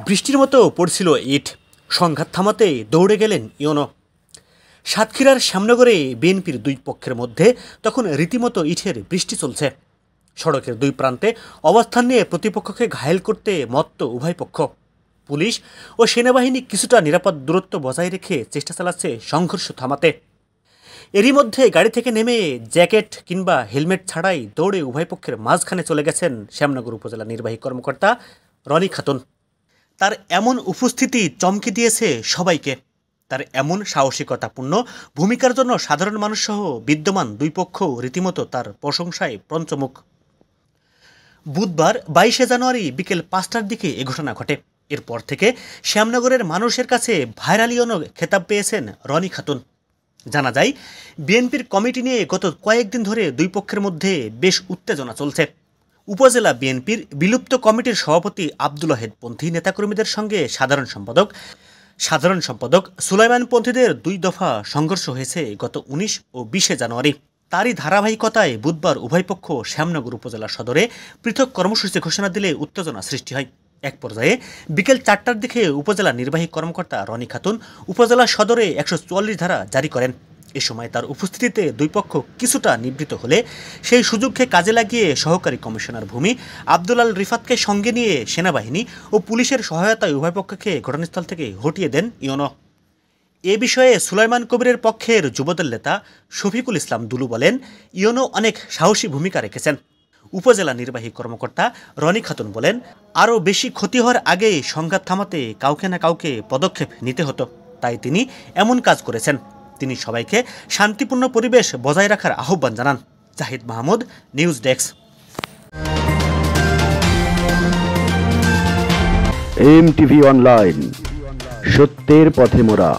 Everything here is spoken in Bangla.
বৃষ্টির মতো পড়ছিল ইট। সংঘাত থামাতে দৌড়ে গেলেন ইওনো। সাতক্ষীরার শ্যামনগরে বিএনপির দুই পক্ষের মধ্যে তখন রীতিমতো ইটের বৃষ্টি চলছে। সড়কের দুই প্রান্তে অবস্থান নিয়ে প্রতিপক্ষকে ঘায়েল করতে মত্ত উভয় পক্ষ। পুলিশ ও সেনাবাহিনী কিছুটা নিরাপদ দূরত্ব বজায় রেখে চেষ্টা চালাচ্ছে সংঘর্ষ থামাতে। এরই মধ্যে গাড়ি থেকে নেমে জ্যাকেট কিংবা হেলমেট ছাড়াই দৌড়ে উভয় পক্ষের মাঝখানে চলে গেছেন শ্যামনগর উপজেলা নির্বাহী কর্মকর্তা রনি খাতুন। তার এমন উপস্থিতি চমকে দিয়েছে সবাইকে। তার এমন সাহসিকতাপূর্ণ ভূমিকার জন্য সাধারণ মানুষসহ বিদ্যমান দুই পক্ষ রীতিমতো তার প্রশংসায় পঞ্চমুখ। বুধবার 22শে জানুয়ারি বিকেল 5টার দিকে এ ঘটনা ঘটে। এরপর থেকে শ্যামনগরের মানুষের কাছে ভাইরাল ইওনো খেতাব পেয়েছেন রনি খাতুন। জানা যায়, বিএনপির কমিটি নিয়ে গত কয়েকদিন ধরে দুই পক্ষের মধ্যে বেশ উত্তেজনা চলছে। উপজেলা বিএনপির বিলুপ্ত কমিটির সভাপতি আব্দুল ওয়াহেদপন্থী নেতাকর্মীদের সঙ্গে সাধারণ সম্পাদক সুলাইমানপন্থীদের দুই দফা সংঘর্ষ হয়েছে গত 19 ও 20শে জানুয়ারি। তারই ধারাবাহিকতায় বুধবার উভয় পক্ষ শ্যামনগর উপজেলা সদরে পৃথক কর্মসূচি ঘোষণা দিলে উত্তেজনা সৃষ্টি হয়। এক পর্যায়ে বিকেল 4টার দিকে উপজেলা নির্বাহী কর্মকর্তা রনি খাতুন উপজেলা সদরে 144 ধারা জারি করেন। এ সময় তার উপস্থিতিতে দুই পক্ষ কিছুটা নিবৃত হলে সেই সুযোগকে কাজে লাগিয়ে সহকারী কমিশনার ভূমি আব্দুল আল রিফাতকে সঙ্গে নিয়ে সেনাবাহিনী ও পুলিশের সহায়তায় উভয় পক্ষকে ঘটনাস্থল থেকে হটিয়ে দেন ইওনো। এ বিষয়ে সুলাইমান কবিরের পক্ষের যুবদল নেতা শফিকুল ইসলাম দুলু বলেন, ইওনো অনেক সাহসী ভূমিকা রেখেছেন। উপজেলা নির্বাহী কর্মকর্তা রনি খাতুন বলেন, আরও বেশি ক্ষতি হওয়ার আগেই সংঘাত থামাতে কাউকে না কাউকে পদক্ষেপ নিতে হতো, তাই তিনি এমন কাজ করেছেন। তিনি সবাইকে শান্তিপূর্ণ পরিবেশ বজায় রাখার আহ্বান জানান। Zahid Mahmud, news desk. MTV online, সত্যের পথে মোরা।